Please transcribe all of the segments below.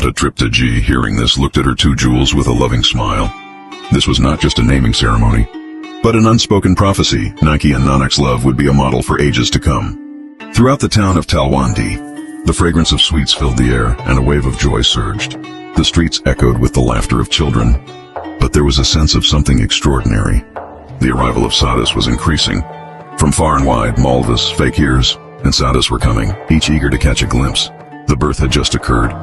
Mata Tripta Ji, hearing this, looked at her two jewels with a loving smile. This was not just a naming ceremony, but an unspoken prophecy. Nike and Nanak's love would be a model for ages to come. Throughout the town of Talwandi, the fragrance of sweets filled the air, and a wave of joy surged. The streets echoed with the laughter of children, but there was a sense of something extraordinary. The arrival of sadhus was increasing. From far and wide, Malvis, fakirs, and sadhus were coming, each eager to catch a glimpse. The birth had just occurred,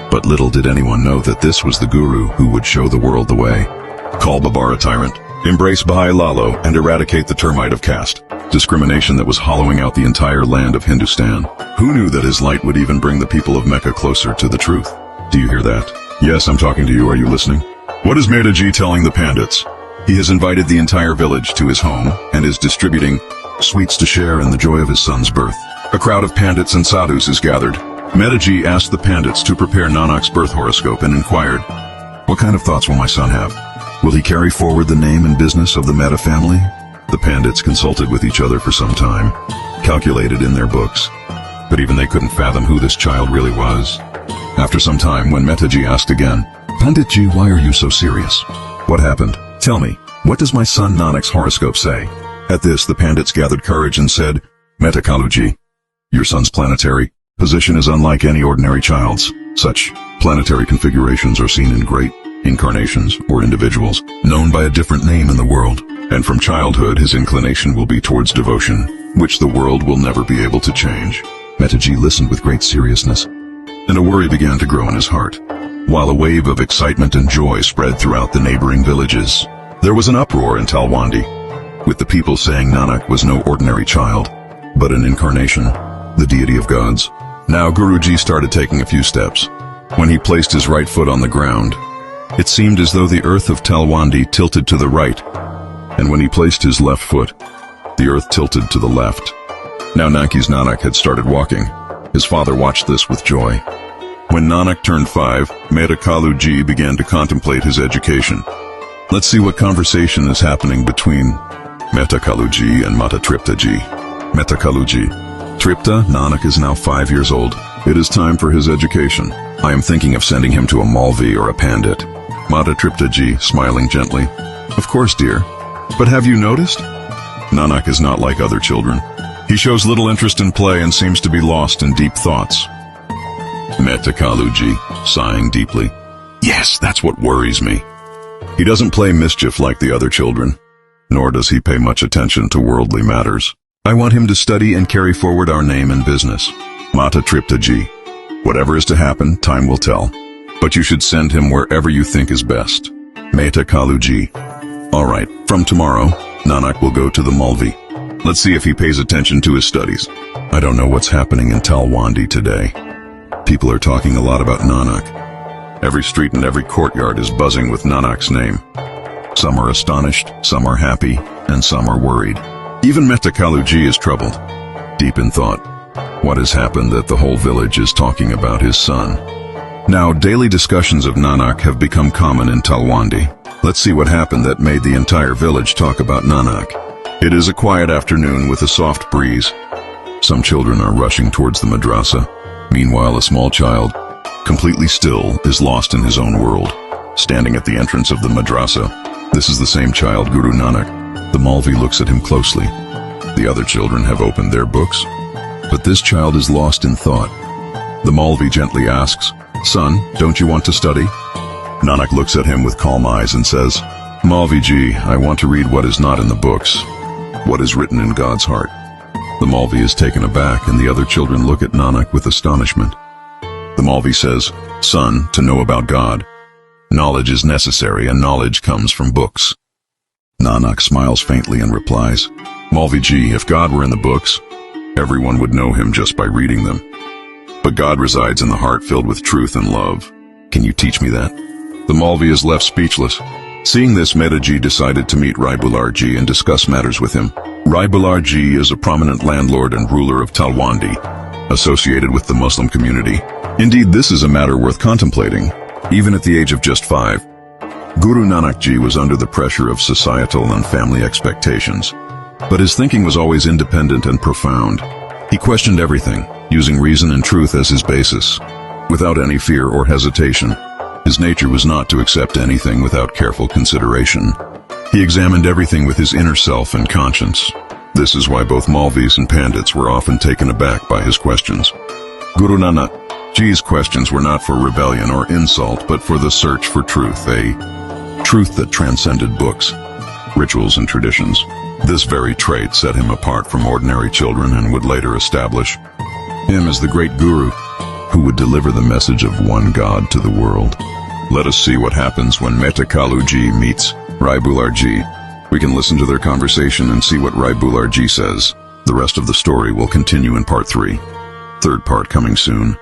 but little did anyone know that this was the Guru who would show the world the way. Call Babara tyrant, embrace Bhai Lalo, and eradicate the termite of caste discrimination that was hollowing out the entire land of Hindustan. Who knew that his light would even bring the people of Mecca closer to the truth? Do you hear that? Yes, I'm talking to you. Are you listening? What is Mehta Ji telling the Pandits? He has invited the entire village to his home and is distributing sweets to share in the joy of his son's birth. A crowd of Pandits and sadhus is gathered. Mehta Ji asked the Pandits to prepare Nanak's birth horoscope and inquired, "What kind of thoughts will my son have? Will he carry forward the name and business of the Mehta family?" The Pandits consulted with each other for some time, calculated in their books, but even they couldn't fathom who this child really was. After some time, when Mehta Ji asked again, "Pandit Ji, why are you so serious? What happened? Tell me, what does my son Nanak's horoscope say?" At this, the Pandits gathered courage and said, "Mehta Kalu Ji, your son's planetary position is unlike any ordinary child's. Such planetary configurations are seen in great incarnations or individuals known by a different name in the world, and from childhood his inclination will be towards devotion, which the world will never be able to change." Mehta Ji listened with great seriousness, and a worry began to grow in his heart. While a wave of excitement and joy spread throughout the neighboring villages, there was an uproar in Talwandi, with the people saying Nanak was no ordinary child, but an incarnation, the deity of gods. Now Guruji started taking a few steps. When he placed his right foot on the ground, it seemed as though the earth of Talwandi tilted to the right, and when he placed his left foot, the earth tilted to the left. Now Naki's Nanak had started walking. His father watched this with joy. When Nanak turned 5, Mehta Kalu Ji began to contemplate his education. Let's see what conversation is happening between Mehta Kalu Ji and Mata Tripta Ji. Mehta Kalu Ji: Tripta, Nanak is now 5 years old. It is time for his education. I am thinking of sending him to a Malvi or a Pandit. Mata Tripta Ji, smiling gently: Of course, dear. But have you noticed? Nanak is not like other children. He shows little interest in play and seems to be lost in deep thoughts. Mehta Kalu Ji, sighing deeply: Yes, that's what worries me. He doesn't play mischief like the other children, nor does he pay much attention to worldly matters. I want him to study and carry forward our name and business. Mata Tripta Ji: Whatever is to happen, time will tell. But you should send him wherever you think is best. Mehta Kalu Ji: All right, from tomorrow, Nanak will go to the Malvi. Let's see if he pays attention to his studies. I don't know what's happening in Talwandi today. People are talking a lot about Nanak. Every street and every courtyard is buzzing with Nanak's name. Some are astonished, some are happy, and some are worried. Even Mehta Kalu Ji is troubled, deep in thought. What has happened that the whole village is talking about his son? Now, daily discussions of Nanak have become common in Talwandi. Let's see what happened that made the entire village talk about Nanak. It is a quiet afternoon with a soft breeze. Some children are rushing towards the madrasa. Meanwhile, a small child, completely still, is lost in his own world, standing at the entrance of the madrasa. This is the same child, Guru Nanak. The Malvi looks at him closely. The other children have opened their books, but this child is lost in thought. The Malvi gently asks, "Son, don't you want to study?" Nanak looks at him with calm eyes and says, "Malvi Ji, I want to read what is not in the books, what is written in God's heart." The Malvi is taken aback, and the other children look at Nanak with astonishment. The Malvi says, "Son, to know about God, knowledge is necessary, and knowledge comes from books." Nanak smiles faintly and replies, "Malvi Ji, if God were in the books, everyone would know him just by reading them. But God resides in the heart filled with truth and love. Can you teach me that?" The Malvi is left speechless. Seeing this, Mehta Ji decided to meet Rai Bular Ji and discuss matters with him. Rai Bular Ji is a prominent landlord and ruler of Talwandi, associated with the Muslim community. Indeed, this is a matter worth contemplating, even at the age of just 5. Guru Nanak Ji was under the pressure of societal and family expectations, but his thinking was always independent and profound. He questioned everything, using reason and truth as his basis. without any fear or hesitation. His nature was not to accept anything without careful consideration. He examined everything with his inner self and conscience. This is why both Maulvis and Pandits were often taken aback by his questions. Guru Nanak Ji's questions were not for rebellion or insult, but for the search for truth, a truth that transcended books, rituals, and traditions. This very trait set him apart from ordinary children and would later establish him as the great Guru who would deliver the message of one God to the world. Let us see what happens when Mehta Kalu Ji meets Rai Bular Ji. We can listen to their conversation and see what Rai Bular Ji says. The rest of the story will continue in part 3. Third part coming soon.